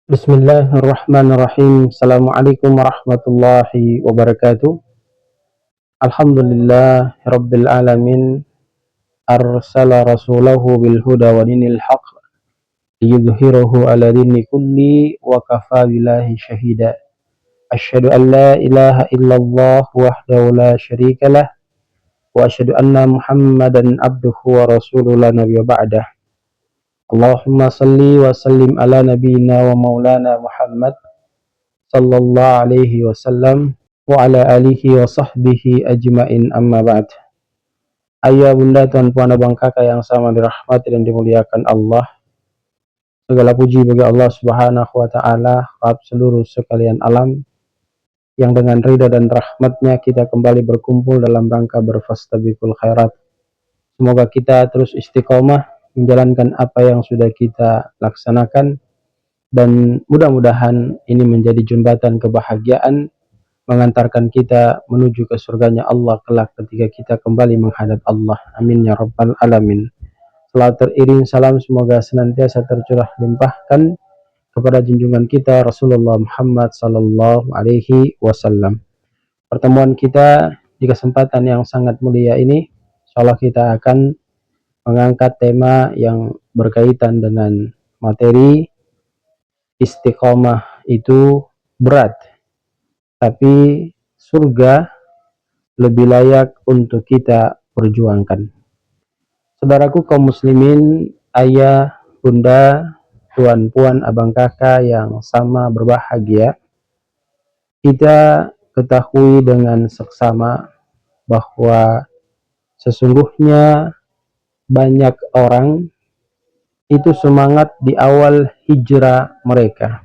Bismillahirrahmanirrahim. Assalamualaikum warahmatullahi wabarakatuh. Alhamdulillah rabbil alamin. Arsala rasulahu bil huda wa dinil haq liyudhhirahu ala dini kulli wa kafa billahi syahida. Asyhadu an la ilaha illallah wahdahu la syarikalah wa asyhadu anna Muhammadan abduhu wa rasuluhu la nabiyya ba'dah. Allahumma salli wa sallim ala nabiyyina wa maulana Muhammad sallallahu alaihi wasallam wa ala alihi wa sahbihi ajmain, amma ba'd. Ayah, bunda, tuan puan, abang, kakak yang sama dirahmati dan dimuliakan Allah, segala puji bagi Allah subhanahu wa ta'ala, Rabb seluruh sekalian alam, yang dengan ridha dan rahmatnya kita kembali berkumpul dalam rangka berfastabiqul khairat. Semoga kita terus istiqomah menjalankan apa yang sudah kita laksanakan, dan mudah-mudahan ini menjadi jembatan kebahagiaan mengantarkan kita menuju ke surganya Allah kelak ketika kita kembali menghadap Allah. Amin ya rabbal alamin. Salat teriring salam semoga senantiasa tercurah limpahkan kepada junjungan kita Rasulullah Muhammad sallallahu alaihi wasallam. Pertemuan kita di kesempatan yang sangat mulia ini, insyaallah kita akan mengangkat tema yang berkaitan dengan materi istiqomah itu berat, tapi surga lebih layak untuk kita perjuangkan. Saudaraku kaum muslimin, ayah, bunda, tuan, puan, abang, kakak yang sama berbahagia, kita ketahui dengan seksama bahwa sesungguhnya banyak orang itu semangat di awal hijrah mereka.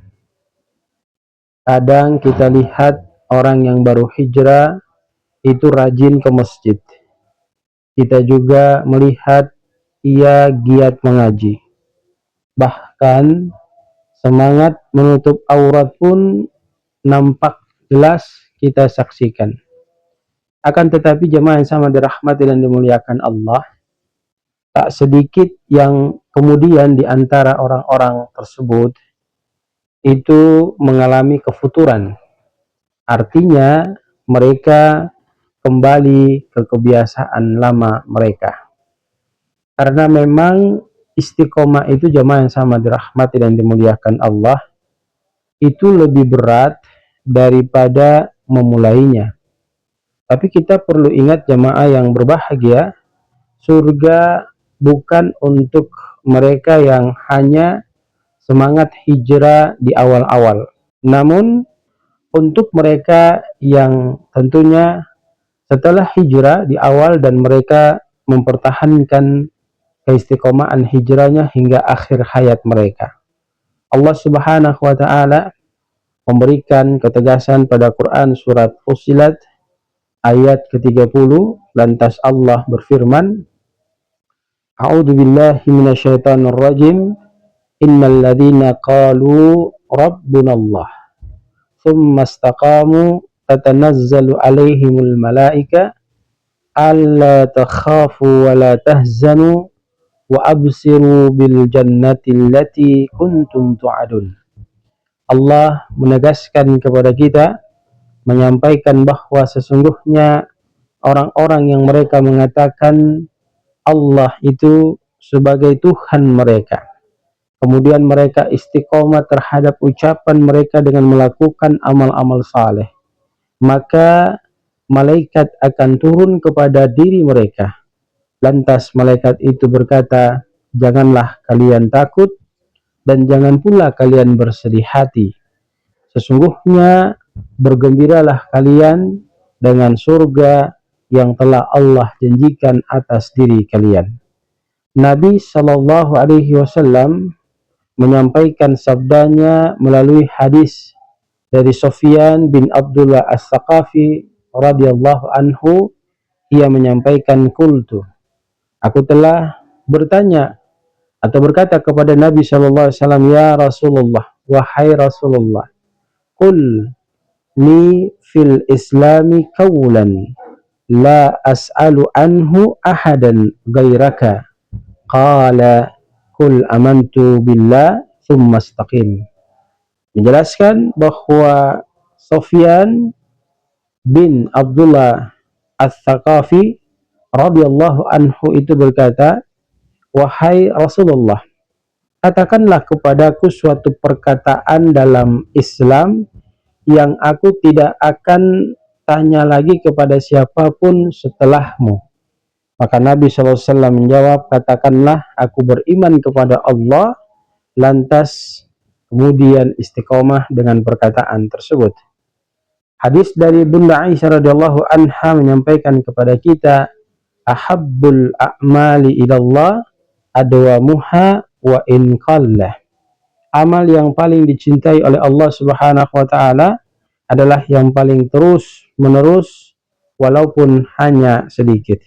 Kadang kita lihat orang yang baru hijrah itu rajin ke masjid. Kita juga melihat ia giat mengaji. Bahkan semangat menutup aurat pun nampak jelas kita saksikan. Akan tetapi jemaah yang sama dirahmati dan dimuliakan Allah, tak sedikit yang kemudian di antara orang-orang tersebut itu mengalami kefuturan. Artinya mereka kembali ke kebiasaan lama mereka. Karena memang istiqomah itu jemaah yang sama dirahmati dan dimuliakan Allah, itu lebih berat daripada memulainya. Tapi kita perlu ingat jemaah yang berbahagia, surga bukan untuk mereka yang hanya semangat hijrah di awal-awal. Namun untuk mereka yang tentunya setelah hijrah di awal dan mereka mempertahankan keistiqomahan hijrahnya hingga akhir hayat mereka, Allah subhanahu wa ta'ala memberikan ketegasan pada Quran surat Fussilat ayat ke-30. Lantas Allah berfirman, A'udzu billahi minasyaitonir rajim. Innal ladzina qalu rabbunallah tsumma istaqamu tatanazzalu alaihimul malaika alla takhafu wa la tahzanu wa absiru bil jannati allati kuntum tu'adun. Allah menegaskan kepada kita, menyampaikan bahwa sesungguhnya orang-orang yang mereka mengatakan Allah itu sebagai Tuhan mereka, kemudian mereka istiqomah terhadap ucapan mereka dengan melakukan amal-amal saleh, maka malaikat akan turun kepada diri mereka. Lantas malaikat itu berkata, janganlah kalian takut dan jangan pula kalian bersedih hati. Sesungguhnya bergembiralah kalian dengan surga yang telah Allah janjikan atas diri kalian. Nabi Shallallahu Alaihi Wasallam menyampaikan sabdanya melalui hadis dari Sufyan bin Abdullah As-Saqafi radhiyallahu anhu. Ia menyampaikan, qultu, aku telah bertanya atau berkata kepada Nabi Shallallahu Alaihi Wasallam, ya Rasulullah, wahai Rasulullah, qul li fil islami qawlan la as'alu anhu ahadan ghairaka. Qala qul amantu billah thumma istaqim. menjelaskan bahwa Sufyan bin Abdullah Ats-Tsaqafi radhiyallahu anhu itu berkata, "Wahai Rasulullah, katakanlah kepadaku suatu perkataan dalam Islam yang aku tidak akan tanya lagi kepada siapapun setelahmu." Maka Nabi SAW menjawab, "Katakanlah aku beriman kepada Allah," lantas kemudian istiqomah dengan perkataan tersebut. Hadis dari Bunda Aisyah radhiyallahu anha menyampaikan kepada kita, "Ahabbul a'mali ilallah adwamuha wa in qallah." Amal yang paling dicintai oleh Allah Subhanahu wa taala adalah yang paling terus menerus walaupun hanya sedikit.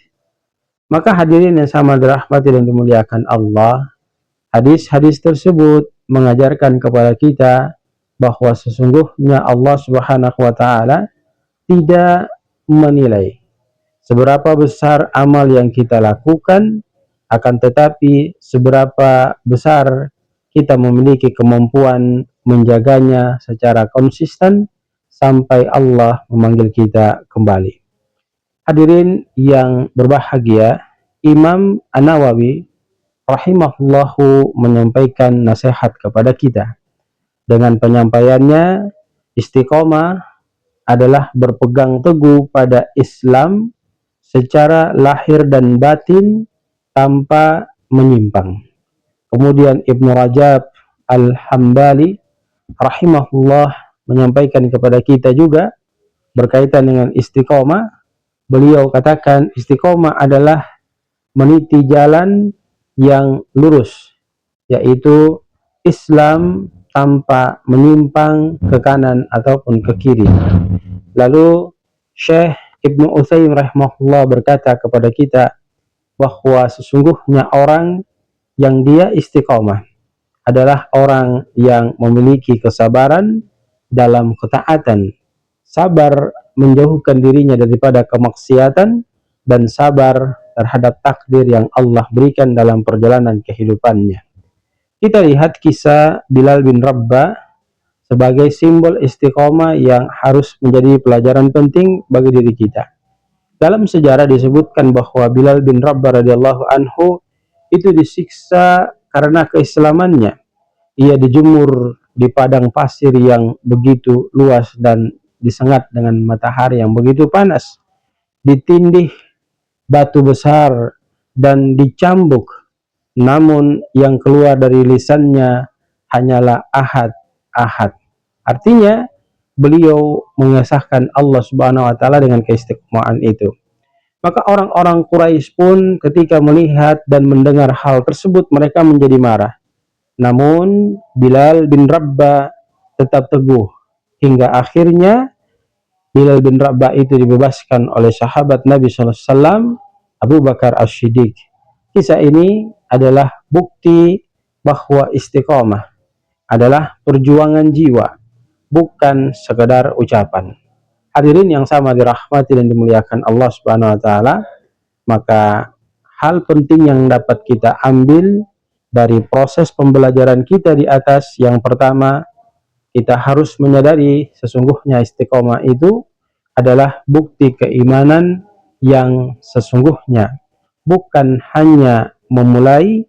Maka hadirin yang sama dirahmati dan dimuliakan Allah, hadis-hadis tersebut mengajarkan kepada kita bahwa sesungguhnya Allah Subhanahu wa taala tidak menilai seberapa besar amal yang kita lakukan, akan tetapi seberapa besar kita memiliki kemampuan menjaganya secara konsisten sampai Allah memanggil kita kembali. Hadirin yang berbahagia, Imam An-Nawawi rahimahullahu menyampaikan nasihat kepada kita. Dengan penyampaiannya, istiqomah adalah berpegang teguh pada Islam secara lahir dan batin tanpa menyimpang. Kemudian Ibnu Rajab Al-Hambali rahimahullah menyampaikan kepada kita juga berkaitan dengan istiqomah. Beliau katakan istiqomah adalah meniti jalan yang lurus, yaitu Islam tanpa menyimpang ke kanan ataupun ke kiri. Lalu Syekh Ibnu Utsaimin rahimahullah berkata kepada kita bahwa sesungguhnya orang yang dia istiqomah adalah orang yang memiliki kesabaran dalam ketaatan, sabar menjauhkan dirinya daripada kemaksiatan, dan sabar terhadap takdir yang Allah berikan dalam perjalanan kehidupannya. Kita lihat kisah Bilal bin Rabah sebagai simbol istiqomah yang harus menjadi pelajaran penting bagi diri kita. Dalam sejarah disebutkan bahwa Bilal bin Rabah radhiyallahu anhu itu disiksa karena keislamannya. Ia dijemur di padang pasir yang begitu luas dan disengat dengan matahari yang begitu panas, ditindih batu besar dan dicambuk, namun yang keluar dari lisannya hanyalah ahad, ahad. Artinya beliau mengesahkan Allah Subhanahu wa taala dengan keistiqomahan itu. Maka orang-orang Quraisy pun ketika melihat dan mendengar hal tersebut mereka menjadi marah. Namun Bilal bin Rabah tetap teguh hingga akhirnya Bilal bin Rabah itu dibebaskan oleh sahabat Nabi SAW, Abu Bakar As-Siddiq. Kisah ini adalah bukti bahwa istiqomah adalah perjuangan jiwa, bukan sekedar ucapan. Hadirin yang sama dirahmati dan dimuliakan Allah Subhanahu wa taala, maka hal penting yang dapat kita ambil dari proses pembelajaran kita di atas, yang pertama, kita harus menyadari sesungguhnya istiqomah itu adalah bukti keimanan yang sesungguhnya, bukan hanya memulai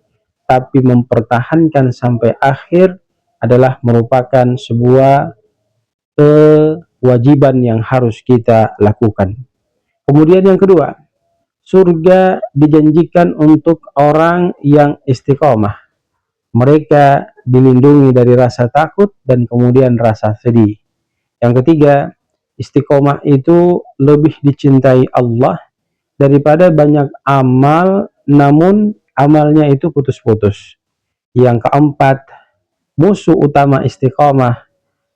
tapi mempertahankan sampai akhir adalah merupakan sebuah kewajiban yang harus kita lakukan. Kemudian yang kedua, surga dijanjikan untuk orang yang istiqomah. Mereka dilindungi dari rasa takut dan kemudian rasa sedih. Yang ketiga, istiqomah itu lebih dicintai Allah daripada banyak amal, namun amalnya itu putus-putus. Yang keempat, musuh utama istiqomah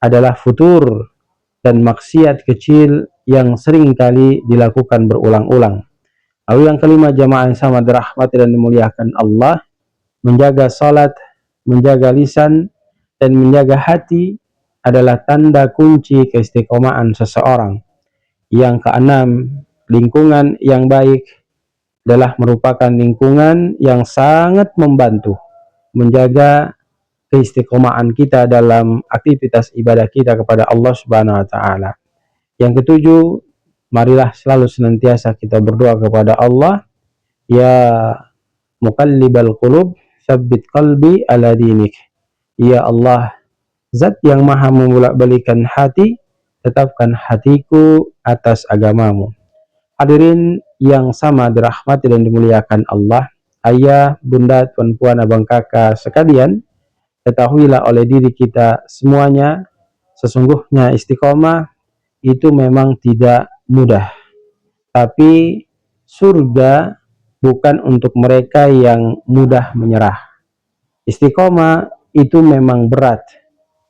adalah futur dan maksiat kecil yang sering kali dilakukan berulang-ulang. Lalu yang kelima, jamaah yang sama dirahmati dan dimuliakan Allah, menjaga salat, menjaga lisan, dan menjaga hati adalah tanda kunci keistiqomahan seseorang. Yang keenam, lingkungan yang baik adalah merupakan lingkungan yang sangat membantu menjaga keistiqomahan kita dalam aktivitas ibadah kita kepada Allah Subhanahu wa taala. Yang ketujuh, marilah selalu senantiasa kita berdoa kepada Allah, ya muqallibal qulub, tsabbit qalbi ala dinik. Ya Allah, Zat yang maha membolak-balikan hati, tetapkan hatiku atas agamamu. Hadirin yang sama dirahmati dan dimuliakan Allah, ayah, bunda, tuan puan, abang kakak sekalian, ketahuilah oleh diri kita semuanya, sesungguhnya istiqomah itu memang tidak mudah. Tapi surga bukan untuk mereka yang mudah menyerah. Istiqomah itu memang berat,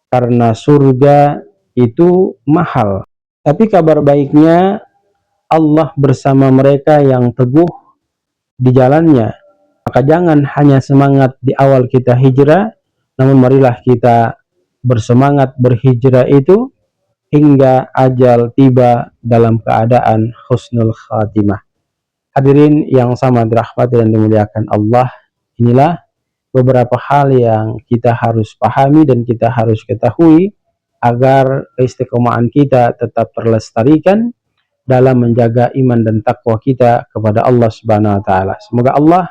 karena surga itu mahal. Tapi kabar baiknya, Allah bersama mereka yang teguh di jalannya. Maka jangan hanya semangat di awal kita hijrah, namun marilah kita bersemangat berhijrah itu hingga ajal tiba dalam keadaan husnul khatimah. Hadirin yang sama dirahmati dan dimuliakan Allah, inilah beberapa hal yang kita harus pahami dan kita harus ketahui agar keistiqomahan kita tetap terlestarikan dalam menjaga iman dan takwa kita kepada Allah Subhanahu wa taala. Semoga Allah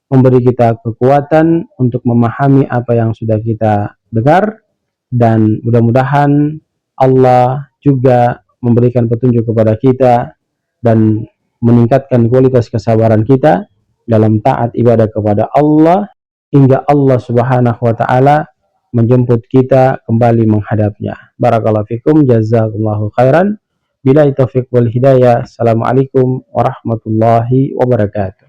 memberi kita kekuatan untuk memahami apa yang sudah kita dengar, dan mudah-mudahan Allah juga memberikan petunjuk kepada kita dan meningkatkan kualitas kesabaran kita dalam taat ibadah kepada Allah hingga Allah Subhanahu wa taala menjemput kita kembali menghadapnya. Barakallahu fikum, jazakumullahu khairan. Billahi taufiq wal hidayah. Assalamualaikum warahmatullahi wabarakatuh.